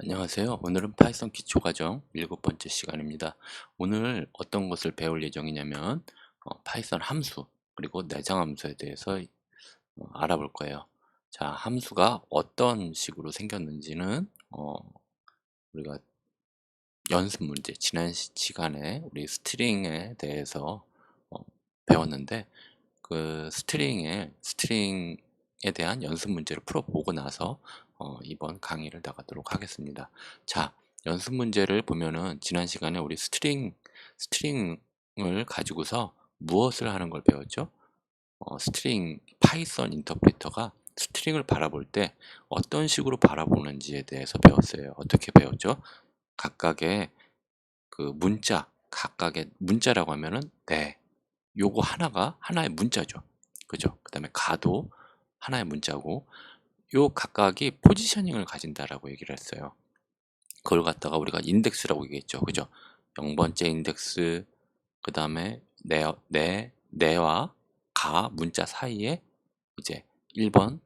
안녕하세요. 오늘은 파이썬 기초과정 7번째 시간입니다. 오늘 어떤 것을 배울 예정이냐면 파이썬 함수 그리고 내장 함수에 대해서 알아볼 거예요. 자, 함수가 어떤 식으로 생겼는지는 우리가 연습 문제, 지난 시간에 우리 스트링에 대해서 어, 배웠는데 그 스트링에 대한 연습 문제를 풀어보고 나서 이번 강의를 나가도록 하겠습니다. 자, 연습 문제를 보면은 지난 시간에 우리 스트링을 가지고서 무엇을 하는 걸 배웠죠? 스트링 파이썬 인터프리터가 스트링을 바라볼 때 어떤 식으로 바라보는지에 대해서 배웠어요. 어떻게 배웠죠? 각각의 각각의 문자라고 하면은 네, 요거 하나가 하나의 문자죠. 그죠? 그 다음에 가도 하나의 문자고 요 각각이 포지셔닝을 가진다라고 얘기를 했어요. 그걸 갖다가 우리가 인덱스라고 얘기했죠. 그죠? 0번째 인덱스, 그 다음에 내와 가 문자 사이에 이제 1번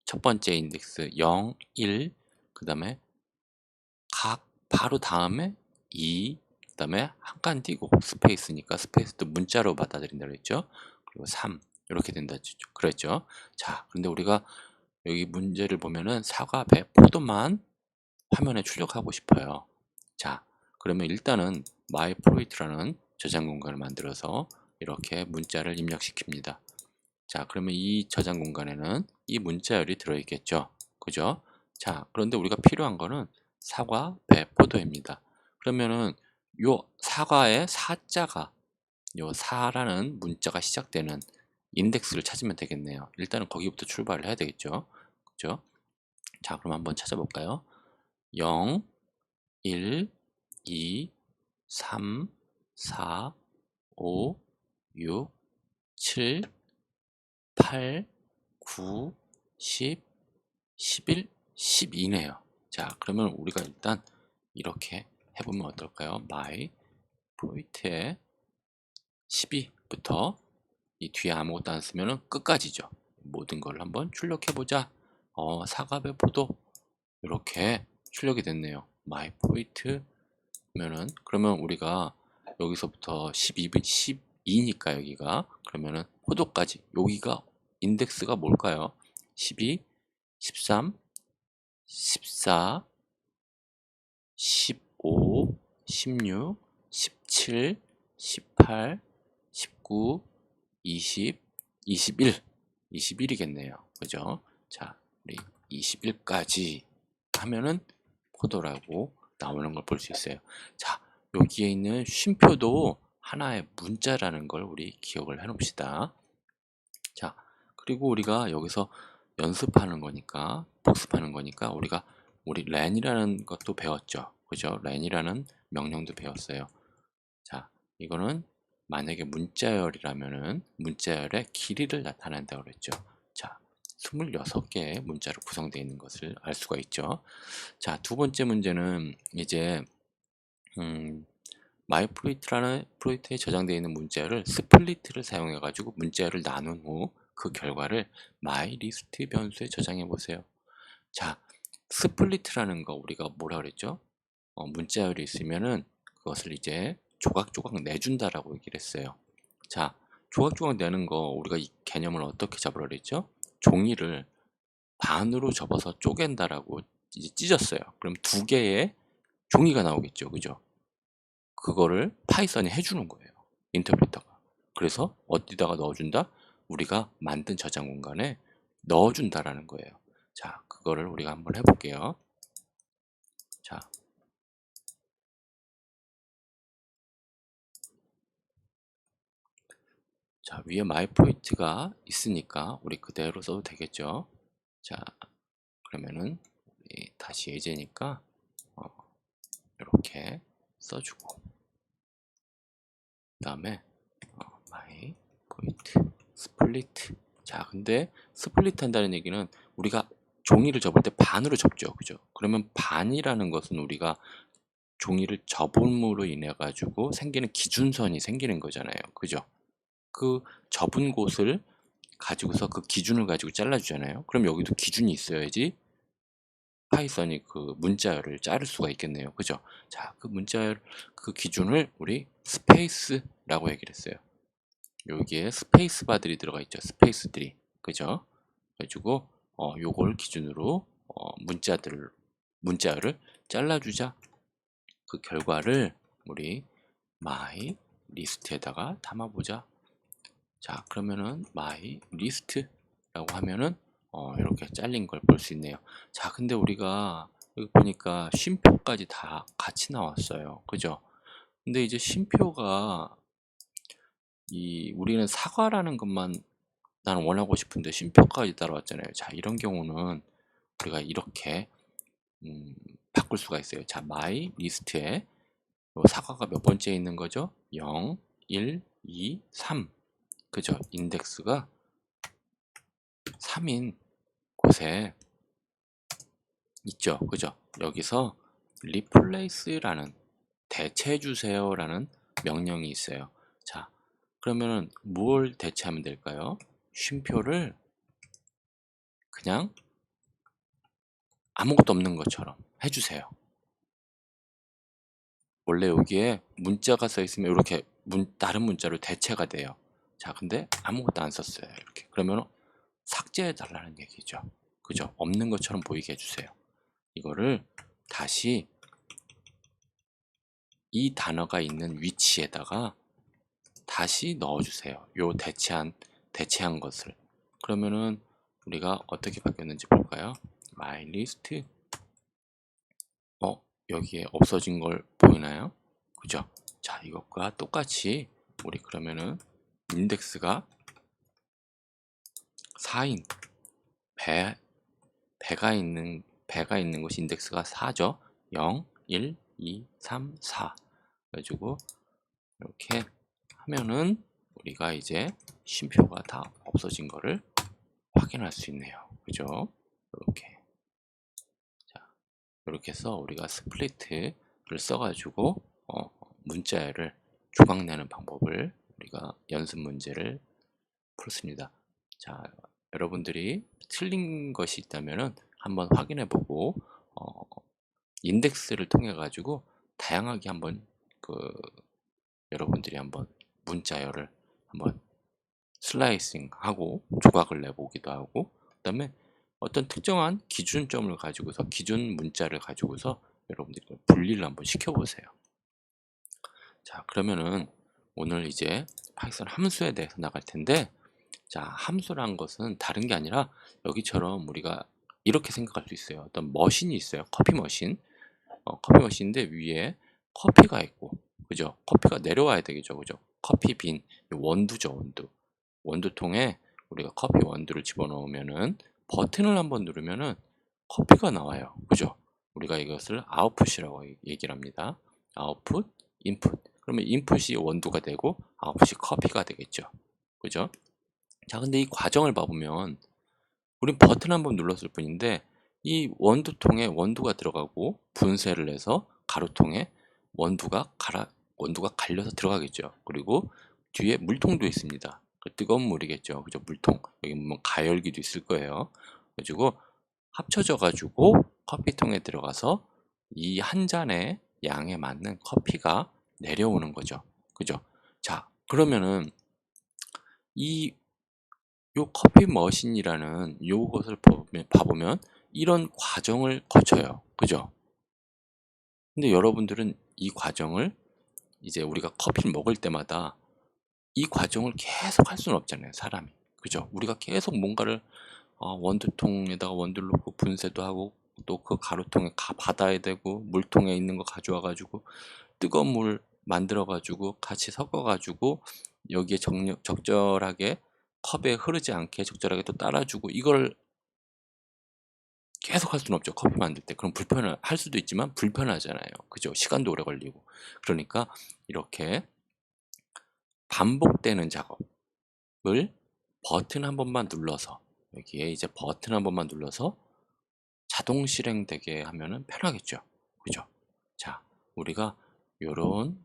첫 번째 인덱스 0, 1, 그 다음에 각 바로 다음에 2, 그 다음에 한 칸 띄고 스페이스니까 스페이스도 문자로 받아들인다고 했죠. 그리고 3 이렇게 된다 그랬죠. 자, 그런데 우리가 여기 문제를 보면은 사과, 배, 포도만 화면에 출력하고 싶어요. 자, 그러면 일단은 myFloat라는 저장 공간을 만들어서 이렇게 문자를 입력시킵니다. 자, 그러면 이 저장 공간에는 이 문자열이 들어있겠죠. 그죠? 자, 그런데 우리가 필요한 거는 사과, 배, 포도입니다. 그러면은 요 사과의 사자가 요 사라는 문자가 시작되는 인덱스를 찾으면 되겠네요. 일단은 거기부터 출발을 해야 되겠죠. 그죠? 자, 그럼 한번 찾아볼까요? 0, 1, 2, 3, 4, 5, 6, 7, 8, 9, 10, 11, 12네요. 자, 그러면 우리가 일단 이렇게 해보면 어떨까요? my 포인트에 12부터 이 뒤에 아무것도 안 쓰면은 끝까지죠. 모든 걸 한번 출력해보자. 사과배 포도 이렇게 출력이 됐네요. my 포인트 면은 그러면 우리가 여기서부터 12니까 여기가 그러면은 포도까지 여기가 인덱스가 뭘까요? 12, 13, 14, 15, 16, 17, 18, 19, 20, 21, 21이겠네요. 그죠? 자, 우리 21까지 하면은 포도라고 나오는 걸 볼 수 있어요. 자, 여기에 있는 쉼표도 하나의 문자라는 걸 우리 기억을 해 놓읍시다. 자, 그리고 우리가 여기서 연습하는 거니까, 복습하는 거니까 우리 len이라는 것도 배웠죠. 그죠? len이라는 명령도 배웠어요. 자, 이거는 만약에 문자열이라면은 문자열의 길이를 나타낸다고 그랬죠. 자, 26개의 문자로 구성되어 있는 것을 알 수가 있죠. 자, 두 번째 문제는 이제 마이프로이트라는 프로이트에 저장되어 있는 문자열을 스플리트를 사용해 가지고 문자열을 나눈 후 그 결과를 마이리스트 변수에 저장해 보세요. 자, 스플리트라는 거 우리가 뭐라 그랬죠? 문자열이 있으면은 그것을 이제 조각조각 내준다라고 얘기를 했어요. 자, 조각조각 내는 거 우리가 이 개념을 어떻게 잡으라 그랬죠? 종이를 반으로 접어서 쪼갠다라고 이제 찢었어요. 그럼 두 개의 종이가 나오겠죠. 그죠? 그거를 파이썬이 해주는 거예요. 인터프리터가. 그래서 어디다가 넣어준다? 우리가 만든 저장 공간에 넣어준다라는 거예요. 자, 그거를 우리가 한번 해볼게요. 자, 자, 위에 마이포인트가 있으니까 우리 그대로 써도 되겠죠. 자, 그러면은 우리 다시 예제니까 이렇게 써주고 그 다음에 마이포인트 스플리트. 자, 근데 스플리트 한다는 얘기는 우리가 종이를 접을 때 반으로 접죠. 그죠? 그러면 반이라는 것은 우리가 종이를 접음으로 인해 가지고 생기는 기준선이 생기는 거잖아요. 그죠? 그 접은 곳을 가지고서 그 기준을 가지고 잘라주잖아요. 그럼 여기도 기준이 있어야지 파이썬이 그 문자열을 자를 수가 있겠네요. 그죠? 자, 그 문자열 그 기준을 우리 스페이스라고 얘기를 했어요. 여기에 스페이스 바들이 들어가 있죠. 스페이스들이. 그죠? 그래가지고 요걸 기준으로 문자열을 잘라주자. 그 결과를 우리 my 리스트에다가 담아보자. 자, 그러면은 my 리스트라고 하면은 이렇게 잘린 걸 볼 수 있네요. 자, 근데 우리가 여기 보니까 쉼표까지 다 같이 나왔어요. 그죠? 근데 이제 쉼표가 우리는 사과라는 것만 나는 원하고 싶은데 쉼표까지 따라왔잖아요. 자, 이런 경우는 우리가 이렇게 바꿀 수가 있어요. 자, my 리스트에 사과가 몇 번째 있는 거죠? 0, 1, 2, 3. 그죠? 인덱스가 3인 곳에 있죠. 그죠? 여기서 replace라는 대체해 주세요라는 명령이 있어요. 자, 그러면은 뭘 대체하면 될까요? 쉼표를 그냥 아무것도 없는 것처럼 해주세요. 원래 여기에 문자가 써 있으면 이렇게 다른 문자로 대체가 돼요. 자, 근데 아무것도 안 썼어요. 이렇게. 그러면 삭제해 달라는 얘기죠. 그죠? 없는 것처럼 보이게 해주세요. 이거를 다시 이 단어가 있는 위치에다가 다시 넣어주세요. 요 대체한 것을. 그러면은 우리가 어떻게 바뀌었는지 볼까요? my list. 여기에 없어진 걸 보이나요? 그죠? 자, 이것과 똑같이 우리 그러면은 인덱스가 4인 배가 있는 곳이 인덱스가 4죠. 0, 1, 2, 3, 4. 그래가지고 이렇게 하면은 우리가 이제 쉼표가 다 없어진 거를 확인할 수 있네요. 그죠? 이렇게. 자, 이렇게 해서 우리가 스플리트를 써가지고 문자열을 조각내는 방법을 우리가 연습 문제를 풀었습니다. 자, 여러분들이 틀린 것이 있다면은 한번 확인해 보고 인덱스를 통해 가지고 다양하게 한번 여러분들이 한번 문자열을 한번 슬라이싱하고 조각을 내보기도 하고, 그다음에 어떤 특정한 기준점을 가지고서 기준 문자를 가지고서 여러분들이 분리를 한번 시켜보세요. 자, 그러면은 오늘 이제 파이썬 함수에 대해서 나갈 텐데, 자, 함수란 것은 다른 게 아니라 여기처럼 우리가 이렇게 생각할 수 있어요. 어떤 머신이 있어요. 커피 머신. 커피 머신인데 위에 커피가 있고, 그죠? 커피가 내려와야 되겠죠. 그죠? 커피 빈, 원두죠, 원두. 원두통에 우리가 커피 원두를 집어넣으면은 버튼을 한번 누르면은 커피가 나와요. 그죠? 우리가 이것을 아웃풋이라고 얘기를 합니다. 아웃풋, 인풋. 그러면 인풋이 원두가 되고 아웃풋이 커피가 되겠죠. 그죠? 자, 근데 이 과정을 봐보면 우린 버튼 한번 눌렀을 뿐인데 이 원두통에 원두가 들어가고 분쇄를 해서 가루통에 원두가 갈려서 들어가겠죠. 그리고 뒤에 물통도 있습니다. 그 뜨거운 물이겠죠. 그죠? 물통. 여기 뭐 가열기도 있을 거예요. 그래가지고 합쳐져 가지고 커피통에 들어가서 이 한 잔의 양에 맞는 커피가 내려오는 거죠. 그죠? 자, 그러면은 이 요 커피 머신이라는 요것을 봐보면 이런 과정을 거쳐요. 그죠? 근데 여러분들은 이 과정을 이제 우리가 커피를 먹을 때마다 이 과정을 계속 할 수는 없잖아요, 사람이. 그죠? 우리가 계속 뭔가를 원두통에다가 원두를 넣고 분쇄도 하고 또 그 가루통에 받아야 되고 물통에 있는 거 가져와 가지고 뜨거운 물 만들어 가지고 같이 섞어 가지고 여기에 적절하게 컵에 흐르지 않게 적절하게 또 따라주고, 이걸 계속 할 수는 없죠. 커피 만들 때. 그럼 할 수도 있지만 불편하잖아요. 그죠? 시간도 오래 걸리고. 그러니까 이렇게 반복되는 작업을 버튼 한 번만 눌러서, 여기에 이제 버튼 한 번만 눌러서 자동 실행되게 하면은 편하겠죠. 그죠? 자, 우리가 요런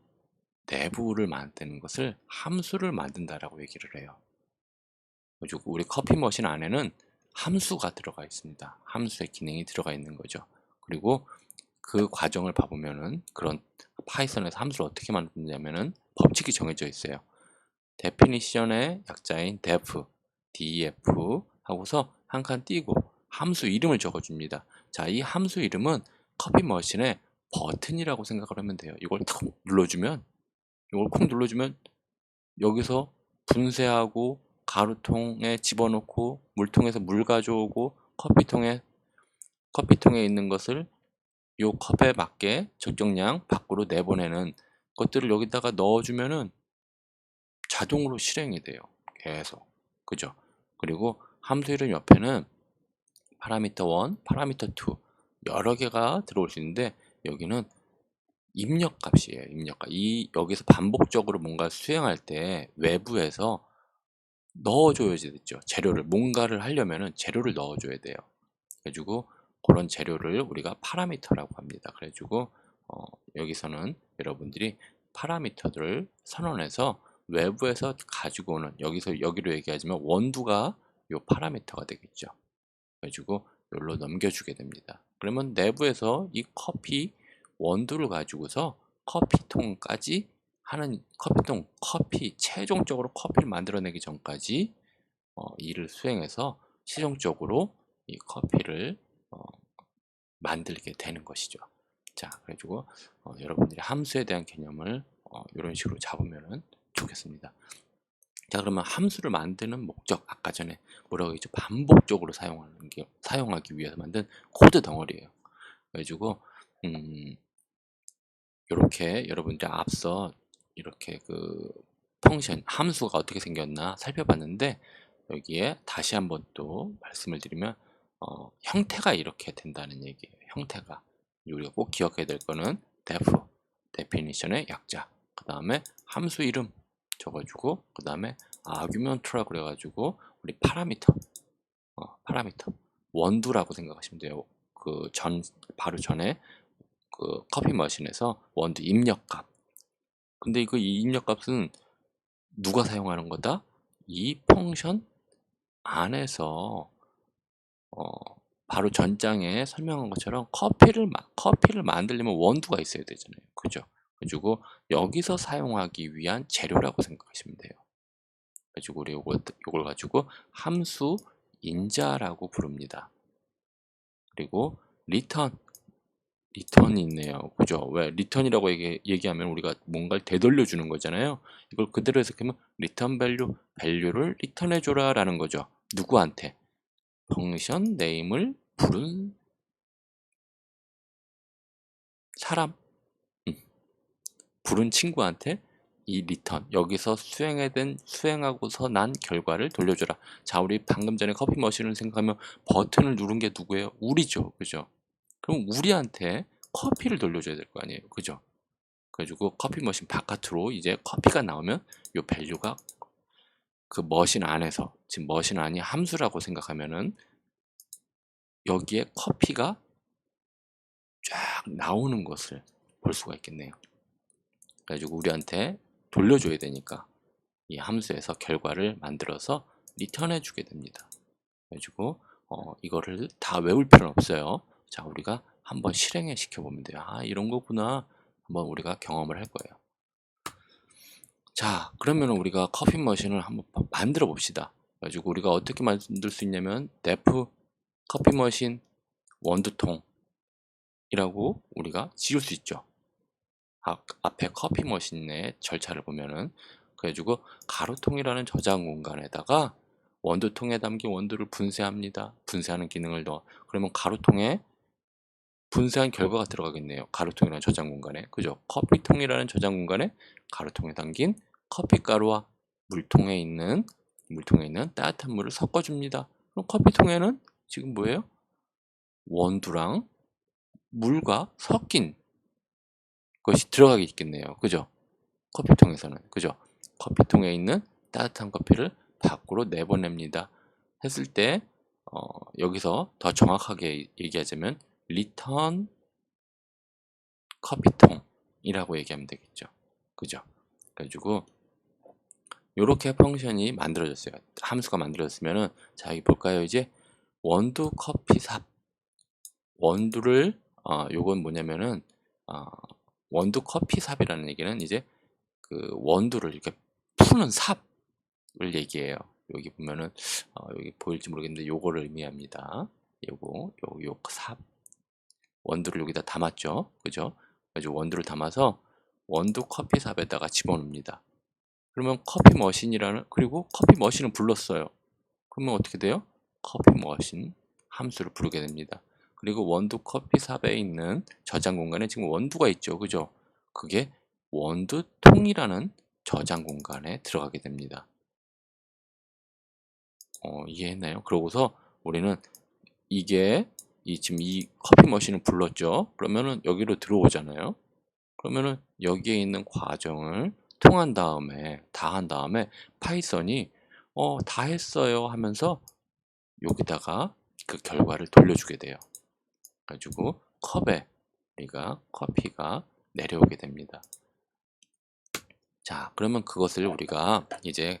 내부를 만드는 것을 함수를 만든다라고 얘기를 해요. 그리고 우리 커피 머신 안에는 함수가 들어가 있습니다. 함수의 기능이 들어가 있는 거죠. 그리고 그 과정을 봐보면은 그런 파이썬에서 함수를 어떻게 만드냐면은 법칙이 정해져 있어요. definition의 약자인 def 하고서 한 칸 띄고 함수 이름을 적어줍니다. 자, 이 함수 이름은 커피 머신의 버튼이라고 생각을 하면 돼요. 이걸 탁 눌러주면, 이걸 콕 눌러주면 여기서 분쇄하고 가루통에 집어넣고 물통에서 물 가져오고 커피통에 있는 것을 요 컵에 맞게 적정량 밖으로 내보내는 것들을 여기다가 넣어주면은 자동으로 실행이 돼요. 계속. 그죠? 그리고 함수 이름 옆에는 파라미터 1, 파라미터 2 여러 개가 들어올 수 있는데 여기는 입력값이에요. 입력값. 여기서 반복적으로 뭔가 수행할 때 외부에서 넣어줘야 되죠. 재료를 뭔가를 하려면은 재료를 넣어줘야 돼요. 그래가지고 그런 재료를 우리가 파라미터라고 합니다. 그래가지고 여기서는 여러분들이 파라미터들을 선언해서 외부에서 가지고 오는, 여기로 얘기하자면 원두가 요 파라미터가 되겠죠. 그래가지고 여기로 넘겨주게 됩니다. 그러면 내부에서 이 커피 원두를 가지고서 커피통까지 하는 최종적으로 커피를 만들어내기 전까지 일을 수행해서 최종적으로 이 커피를 만들게 되는 것이죠. 자, 그래가지고 여러분들이 함수에 대한 개념을 이런 식으로 잡으면 좋겠습니다. 자, 그러면 함수를 만드는 목적, 아까 전에 뭐라고 했죠? 반복적으로 사용하기 위해서 만든 코드 덩어리예요. 그래가지고 이렇게 여러분들 앞서 이렇게 그 펑션, 함수가 어떻게 생겼나 살펴봤는데 여기에 다시 한번 또 말씀을 드리면 형태가 이렇게 된다는 얘기예요. 형태가. 우리가 꼭 기억해야 될 거는 definition의 약자, 그 다음에 함수 이름 적어주고, 그 다음에 argument라고 그래가지고 우리 파라미터 원두라고 생각하시면 돼요. 바로 전에 그 커피 머신에서 원두 입력값. 근데 이 입력값은 누가 사용하는 거다? 이 펑션 안에서 바로 전장에 설명한 것처럼 커피를 만들려면 원두가 있어야 되잖아요. 그죠? 그리고 여기서 사용하기 위한 재료라고 생각하시면 돼요. 그래가지고 우리 요걸 가지고 함수 인자라고 부릅니다. 그리고 리턴이 있네요. 그죠? 왜? 리턴이라고 얘기하면 우리가 뭔가를 되돌려 주는 거잖아요. 이걸 그대로 해석하면 리턴 밸류를 리턴해 줘라 라는 거죠. 누구한테? 펑션 네임을 부른 사람, 부른 친구한테 이 리턴, 여기서 수행하고서 난 결과를 돌려줘라. 자, 우리 방금 전에 커피 머신을 생각하면 버튼을 누른 게 누구예요? 우리죠. 그죠? 그럼 우리한테 커피를 돌려줘야 될 거 아니에요. 그죠? 그래가지고 커피 머신 바깥으로 이제 커피가 나오면 이 밸류가 그 머신 안에서, 지금 머신 안이 함수라고 생각하면은 여기에 커피가 쫙 나오는 것을 볼 수가 있겠네요. 그래가지고 우리한테 돌려줘야 되니까 이 함수에서 결과를 만들어서 리턴해 주게 됩니다. 그래가지고 이거를 다 외울 필요는 없어요. 자, 우리가 한번 실행해 시켜보면 돼요. 아, 이런 거구나. 한번 우리가 경험을 할 거예요. 자, 그러면 우리가 커피 머신을 한번 만들어 봅시다. 그래가지고 우리가 어떻게 만들 수 있냐면 def 커피 머신 원두통이라고 우리가 지을 수 있죠. 앞에 커피 머신의 절차를 보면은, 그래가지고 가루통이라는 저장 공간에다가 원두통에 담긴 원두를 분쇄합니다. 분쇄하는 기능을 넣어. 그러면 가루통에 분쇄한 결과가 들어가겠네요. 가루통이라는 저장 공간에. 그죠? 커피통이라는 저장 공간에 가루통에 담긴 커피가루와 물통에 있는 따뜻한 물을 섞어줍니다. 그럼 커피통에는 지금 뭐예요? 원두랑 물과 섞인 것이 들어가게 있겠네요. 그죠? 커피통에서는. 그죠? 커피통에 있는 따뜻한 커피를 밖으로 내보냅니다. 했을 때 여기서 더 정확하게 얘기하자면 리턴 커피통이라고 얘기하면 되겠죠. 그죠? 그래가지고 이렇게 펑션이 만들어졌어요. 함수가 만들어졌으면은, 자, 여기 볼까요? 이제 원두 커피삽, 원두를 요건 뭐냐면은 원두 커피삽이라는 얘기는 이제 그 원두를 이렇게 푸는 삽을 얘기해요. 여기 보면은 여기 보일지 모르겠는데 요거를 의미합니다. 요 삽. 원두를 여기다 담았죠. 그죠? 가지고 원두를 담아서 원두 커피삽에다가 집어넣습니다. 그러면 커피 머신이라는, 그리고 커피 머신을 불렀어요. 그러면 어떻게 돼요? 커피 머신 함수를 부르게 됩니다. 그리고 원두 커피삽에 있는 저장 공간에 지금 원두가 있죠. 그죠? 그게 원두통이라는 저장 공간에 들어가게 됩니다. 이해했나요? 그러고서 우리는 이게 지금 이 커피 머신을 불렀죠. 그러면은 여기로 들어오잖아요. 그러면은 여기에 있는 과정을 통한 다음에, 다 한 다음에 파이썬이 다 했어요 하면서 여기다가 그 결과를 돌려주게 돼요. 가지고 컵에 우리가 커피가 내려오게 됩니다. 자, 그러면 그것을 우리가 이제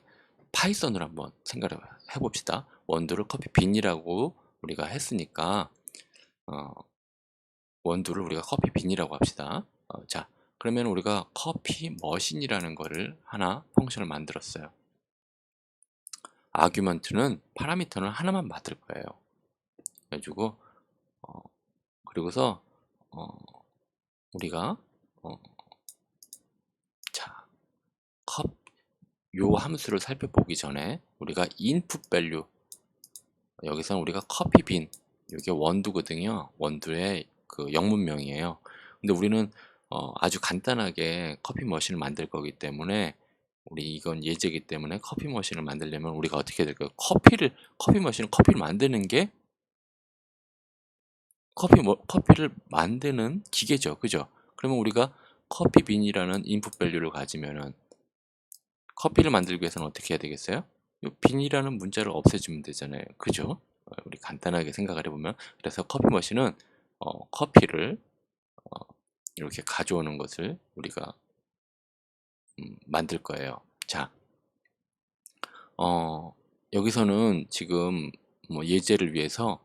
파이썬으로 한번 생각을 해봅시다. 원두를 커피 빈이라고 우리가 했으니까 원두를 우리가 커피 빈이라고 합시다. 자, 그러면 우리가 커피 머신이라는 거를 하나 펑션을 만들었어요. 아규먼트는 파라미터는 하나만 받을 거예요. 그래가지고 그리고서 우리가 자, 요 함수를 살펴보기 전에 우리가 input value, 여기서는 우리가 커피 빈, 이게 원두거든요. 원두의 그 영문명이에요. 근데 우리는 아주 간단하게 커피 머신을 만들 거기 때문에, 우리 이건 예제이기 때문에 커피 머신을 만들려면 우리가 어떻게 될까요? 커피 머신은 커피를 만드는 게 커피를 만드는 기계죠. 그죠? 그러면 우리가 커피 빈이라는 인풋 밸류를 가지면은 커피를 만들기 위해서는 어떻게 해야 되겠어요? 이 빈이라는 문자를 없애주면 되잖아요. 그죠? 우리 간단하게 생각을 해보면, 그래서 커피 머신은 커피를 이렇게 가져오는 것을 우리가 만들 거예요. 자, 여기서는 지금 뭐 예제를 위해서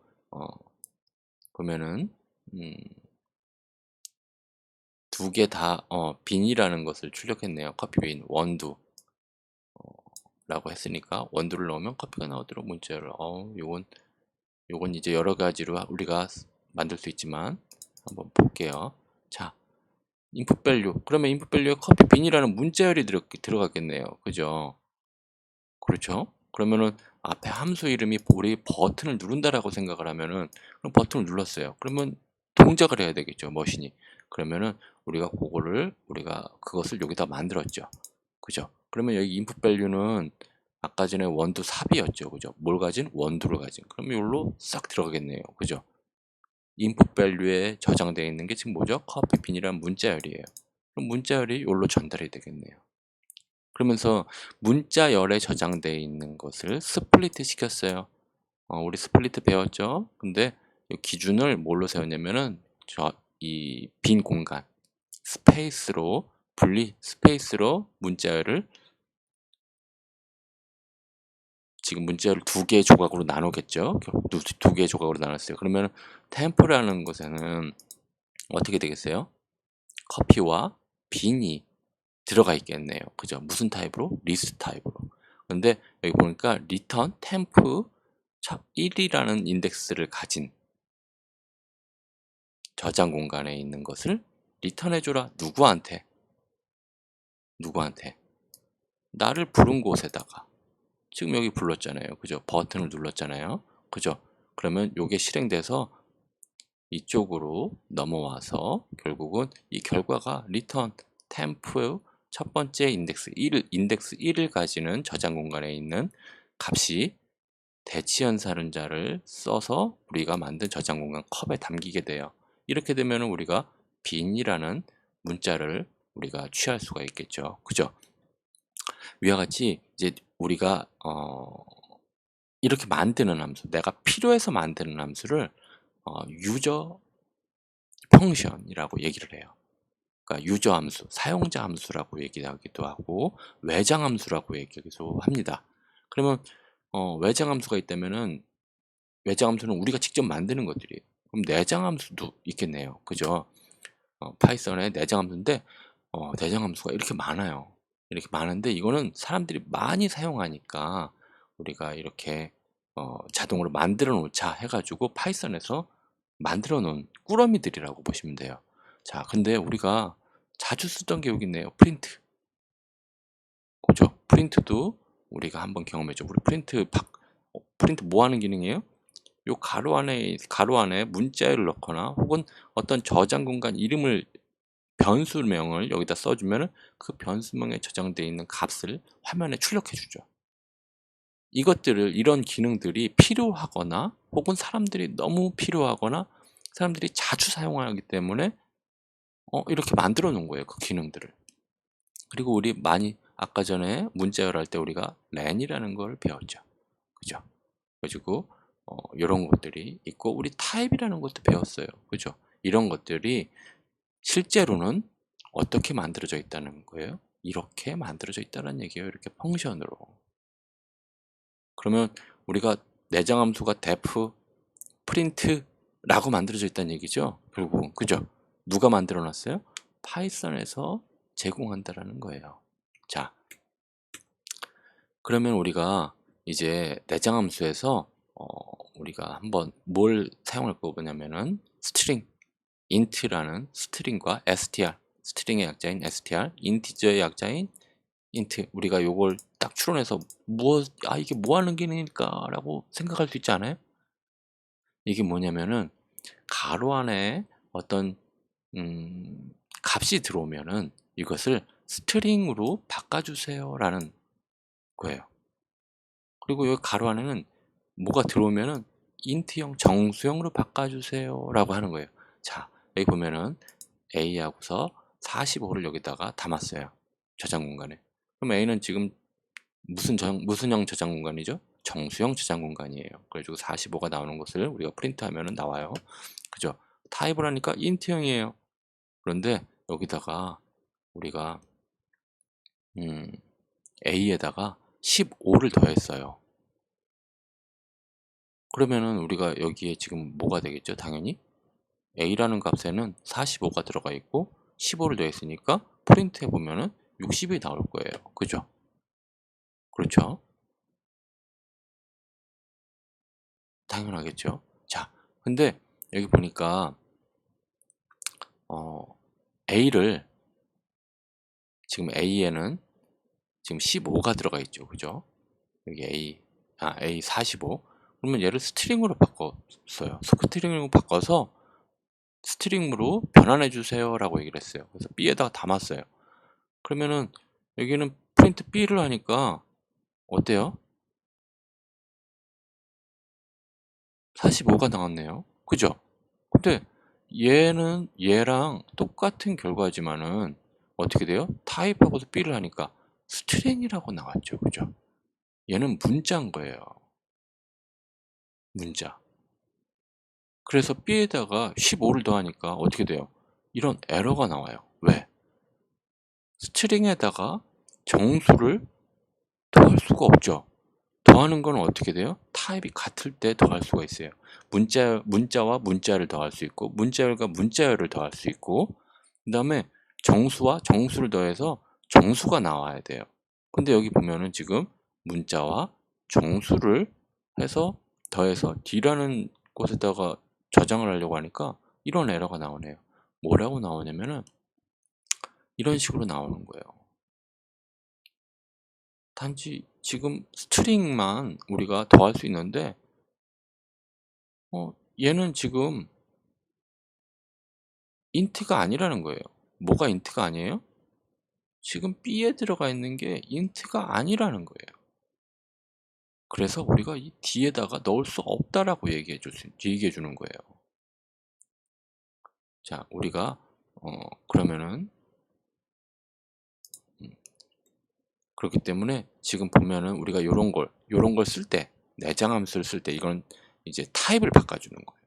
보면은 두 개 다 빈이라는 것을 출력했네요. 커피빈 원두 라고 했으니까 원두를 넣으면 커피가 나오도록 문자를 요건 이제 여러 가지로 우리가 만들 수 있지만 한번 볼게요. 자, 인풋 밸류. 그러면 인풋 밸류에 커피 빈이라는 문자열이 들어가겠네요. 그죠? 그렇죠? 그러면은 앞에 함수 이름이 우리 버튼을 누른다라고 생각을 하면은, 그럼 버튼을 눌렀어요. 그러면 동작을 해야 되겠죠, 머신이. 그러면은 우리가 그것을 여기다 만들었죠. 그죠? 그러면 여기 인풋 밸류는 아까 전에 원두 삽이었죠. 그죠? 뭘 가진? 원두를 가진. 그러면 여기로 싹 들어가겠네요. 그죠? 인풋 밸류에 저장되어 있는 게 지금 뭐죠? 커피빈이라는 문자열이에요. 그럼 문자열이 여기로 전달이 되겠네요. 그러면서 문자열에 저장되어 있는 것을 스플리트 시켰어요. 우리 스플리트 배웠죠? 근데 기준을 뭘로 세웠냐면은 이 빈 공간, 스페이스로 문자열을, 지금 문자열을 두 개의 조각으로 나누겠죠? 두 개의 조각으로 나눴어요. 그러면 템프라는 것에는 어떻게 되겠어요? 커피와 빈이 들어가 있겠네요. 그죠? 무슨 타입으로? 리스트 타입으로. 근데 여기 보니까 return temp 1이라는 인덱스를 가진 저장 공간에 있는 것을 리턴해줘라. 누구한테? 나를 부른 곳에다가. 지금 여기 불렀잖아요. 그죠? 버튼을 눌렀잖아요. 그죠? 그러면 이게 실행돼서 이쪽으로 넘어와서 결국은 이 결과가 return temp 첫 번째 인덱스 1을 가지는 저장 공간에 있는 값이 대치연산자를 써서 우리가 만든 저장 공간 컵에 담기게 돼요. 이렇게 되면 우리가 빈이라는 문자를 우리가 취할 수가 있겠죠. 그죠? 위와 같이 이제 우리가 이렇게 만드는 함수, 내가 필요해서 만드는 함수를 유저 펑션이라고 얘기를 해요. 그러니까 유저 함수, 사용자 함수라고 얘기하기도 하고 외장 함수라고 얘기하기도 합니다. 그러면 외장 함수가 있다면은, 외장 함수는 우리가 직접 만드는 것들이에요. 그럼 내장 함수도 있겠네요. 그죠? 파이썬의 내장 함수인데 내장 함수가 이렇게 많아요. 이렇게 많은데 이거는 사람들이 많이 사용하니까 우리가 이렇게 자동으로 만들어 놓자 해가지고 파이썬에서 만들어 놓은 꾸러미들이라고 보시면 돼요. 자, 근데 우리가 자주 쓰던 게 여기 있네요. 프린트. 그죠? 프린트도 우리가 한번 경험했죠. 우리 프린트 뭐 하는 기능이에요? 요 가로 안에 문자열을 넣거나 혹은 어떤 저장 공간 이름을 변수명을 여기다 써주면은 그 변수명에 저장되어 있는 값을 화면에 출력해 주죠. 이런 기능들이 필요하거나 혹은 사람들이 너무 필요하거나 사람들이 자주 사용하기 때문에 이렇게 만들어 놓은 거예요, 그 기능들을. 그리고 우리 많이 아까 전에 문자열 할 때 우리가 렌이라는 걸 배웠죠. 그죠? 그래가지고 이런 것들이 있고 우리 타입이라는 것도 배웠어요. 그죠? 이런 것들이 실제로는 어떻게 만들어져 있다는 거예요? 이렇게 만들어져 있다는 얘기예요. 이렇게 펑션으로. 그러면 우리가 내장 함수가 def, print라고 만들어져 있다는 얘기죠. 결국은. 그죠? 누가 만들어 놨어요? 파이썬에서 제공한다라는 거예요. 자, 그러면 우리가 이제 내장 함수에서 우리가 한번 뭘 사용할 거냐면은 스트링, int라는 스트링과 str, 스트링의 약자인 str, 인티저의 약자인 int, 우리가 요걸 딱 추론해서 이게 뭐 하는 기능일까 라고 생각할 수 있지 않아요? 이게 뭐냐면은 가로 안에 어떤 값이 들어오면은 이것을 스트링으로 바꿔주세요 라는 거예요. 그리고 여기 가로 안에는 뭐가 들어오면은 인트형 정수형으로 바꿔주세요 라고 하는 거예요. 자, 여기 보면은 A하고서 45를 여기다가 담았어요. 저장 공간에. 그럼 A는 지금 무슨 형 저장 공간이죠? 정수형 저장 공간이에요. 그래가지고 45가 나오는 것을 우리가 프린트하면은 나와요. 그죠? 타입을 하니까 인트형이에요. 그런데 여기다가 우리가 A에다가 15를 더했어요. 그러면은 우리가 여기에 지금 뭐가 되겠죠? 당연히 A라는 값에는 45가 들어가 있고 15를 더했으니까 프린트해 보면은 60이 나올 거예요. 그죠? 그렇죠? 당연하겠죠. 자, 근데 여기 보니까 A를 지금 A에는 지금 15가 들어가 있죠. 그죠? 여기 A 45. 그러면 얘를 스트링으로 바꿨어요. 스트링으로 바꿔서 스트링으로 변환해 주세요라고 얘기를 했어요. 그래서 B에다가 담았어요. 그러면은 여기는 프린트 B를 하니까 어때요? 45가 나왔네요. 그죠? 근데 얘랑 똑같은 결과지만은 어떻게 돼요? 타입하고도 B를 하니까 스트링이라고 나왔죠. 그죠? 얘는 문자인 거예요. 문자. 그래서 B에다가 15를 더하니까 어떻게 돼요? 이런 에러가 나와요. 왜? 스트링에다가 정수를 더할 수가 없죠. 더하는 건 어떻게 돼요? 타입이 같을 때 더할 수가 있어요. 문자와 문자를 더할 수 있고 문자열과 문자열을 더할 수 있고 그 다음에 정수와 정수를 더해서 정수가 나와야 돼요. 근데 여기 보면은 지금 문자와 정수를 해서 더해서 D라는 곳에다가 저장을 하려고 하니까 이런 에러가 나오네요. 뭐라고 나오냐면은 이런 식으로 나오는 거예요. 단지 지금 스트링만 우리가 더할 수 있는데 얘는 지금 인트가 아니라는 거예요. 뭐가 인트가 아니에요? 지금 B에 들어가 있는 게 인트가 아니라는 거예요. 그래서 우리가 이 D에다가 넣을 수 없다라고 얘기해 주는 거예요. 자, 우리가 그러면은 그렇기 때문에 지금 보면은 우리가 요런 걸 쓸 때, 내장 함수를 쓸 때 이건 이제 타입을 바꿔주는 거예요.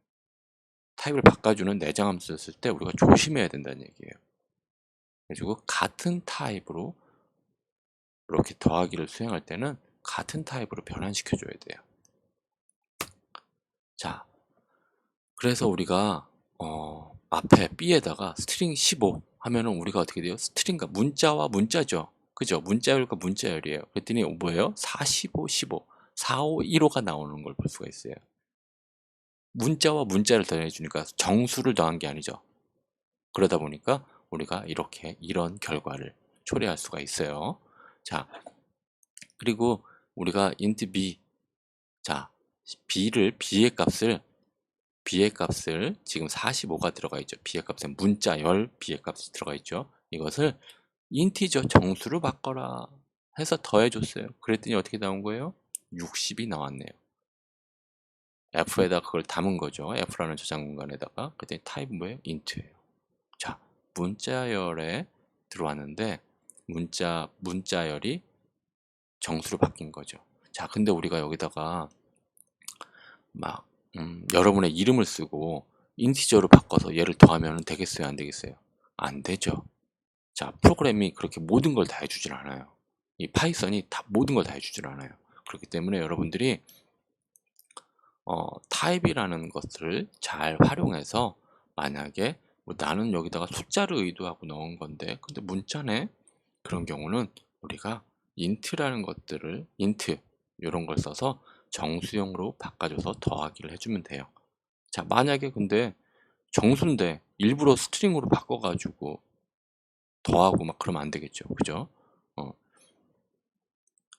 타입을 바꿔주는 내장 함수를 쓸 때 우리가 조심해야 된다는 얘기예요. 그리고 같은 타입으로 이렇게 더하기를 수행할 때는 같은 타입으로 변환시켜 줘야 돼요. 자, 그래서 우리가 앞에 B에다가 string 15 하면은 우리가 어떻게 돼요? 스트링과 문자와 문자죠. 그죠? 문자열과 문자열이에요. 그랬더니 뭐예요? 4, 15, 15, 4, 5, 1호가 나오는 걸 볼 수가 있어요. 문자와 문자를 더해주니까 정수를 더한 게 아니죠. 그러다 보니까 우리가 이렇게 이런 결과를 초래할 수가 있어요. 자, 그리고 우리가 int b, 자, b의 값을 지금 45가 들어가 있죠. b의 값은 문자열 b의 값이 들어가 있죠. 이것을 인티저 정수로 바꿔라 해서 더해줬어요. 그랬더니 어떻게 나온 거예요? 60이 나왔네요. f에다 그걸 담은 거죠. f라는 저장 공간에다가. 그랬더니 타입 뭐예요? int예요. 자, 문자열에 들어왔는데 문자열이 정수로 바뀐 거죠. 자, 근데 우리가 여기다가 막 여러분의 이름을 쓰고 인티저로 바꿔서 얘를 더하면 되겠어요? 안 되겠어요? 안 되죠. 자, 프로그램이 그렇게 모든 걸 다 해주질 않아요. 이 파이썬이 다 모든 걸 다 해주질 않아요. 그렇기 때문에 여러분들이 타입이라는 것을 잘 활용해서 만약에 뭐 나는 여기다가 숫자를 의도하고 넣은 건데 근데 문자네? 그런 경우는 우리가 int라는 것들을 int 이런 걸 써서 정수형으로 바꿔줘서 더하기를 해주면 돼요. 자, 만약에 근데 정수인데 일부러 스트링으로 바꿔가지고 더하고 막 그러면 안 되겠죠. 그죠?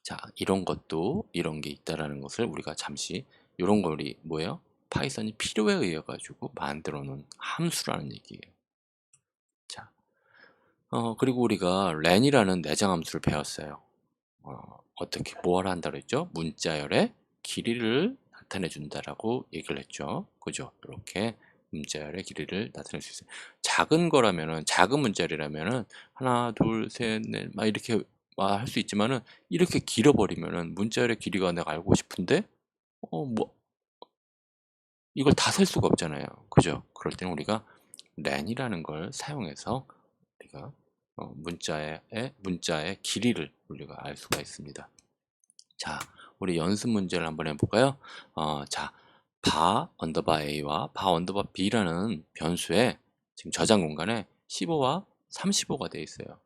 자, 이런 것도 이런 게 있다라는 것을 우리가 잠시 이런 거리 뭐예요? 파이썬이 필요에 의해 가지고 만들어 놓은 함수라는 얘기예요. 자, 그리고 우리가 len이라는 내장 함수를 배웠어요. 어떻게 뭘 한다 그랬죠? 문자열의 길이를 나타내 준다라고 얘기를 했죠. 그죠? 이렇게 문자열의 길이를 나타낼 수 있어요. 작은 거라면은 작은 문자열이라면은 하나, 둘, 셋, 넷 막 이렇게 할 수 있지만은 이렇게 길어버리면은 문자열의 길이가 내가 알고 싶은데 뭐 이걸 다 셀 수가 없잖아요. 그죠? 그럴 때는 우리가 len이라는 걸 사용해서 우리가 문자의 길이를 우리가 알 수가 있습니다. 자, 우리 연습 문제를 한번 해볼까요? 자, 바 언더바 a와 바 언더바 b라는 변수에 지금 저장 공간에 15와 35가 되어 있어요.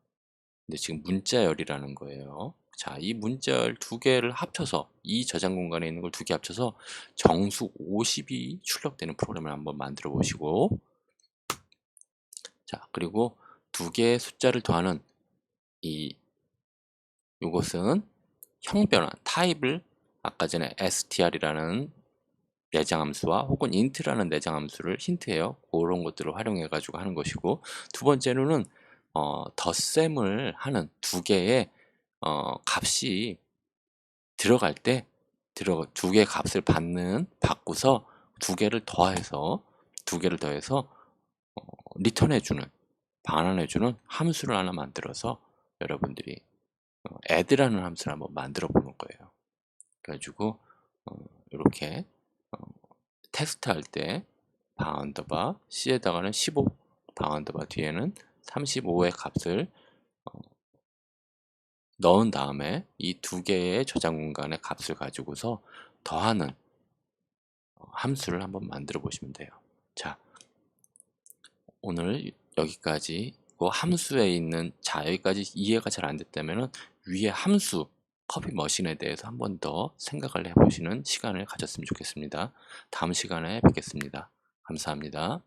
근데 지금 문자열이라는 거예요. 자, 이 문자열 두 개를 합쳐서 이 저장 공간에 있는 걸 두 개 합쳐서 정수 50이 출력되는 프로그램을 한번 만들어 보시고, 자, 그리고 두 개의 숫자를 더하는 이것은 형변화 타입을 아까 전에 str이라는 내장 함수와 혹은 int라는 내장 함수를 힌트예요. 그런 것들을 활용해 가지고 하는 것이고, 두 번째로는 덧셈을 하는 두 개의 값이 들어갈 때 두 개의 값을 받고서 두 개를 더해서 리턴해주는 반환해주는 함수를 하나 만들어서 여러분들이 add라는 함수를 한번 만들어 보는 거예요. 그래가지고 이렇게 테스트할 때 바운더바 c에다가는 15, 바운더바 뒤에는 35의 값을 넣은 다음에 이 두 개의 저장 공간의 값을 가지고서 더하는 함수를 한번 만들어 보시면 돼요. 자, 오늘 여기까지 함수에 있는, 자, 여기까지 이해가 잘 안 됐다면 위에 함수 커피 머신에 대해서 한 번 더 생각을 해보시는 시간을 가졌으면 좋겠습니다. 다음 시간에 뵙겠습니다. 감사합니다.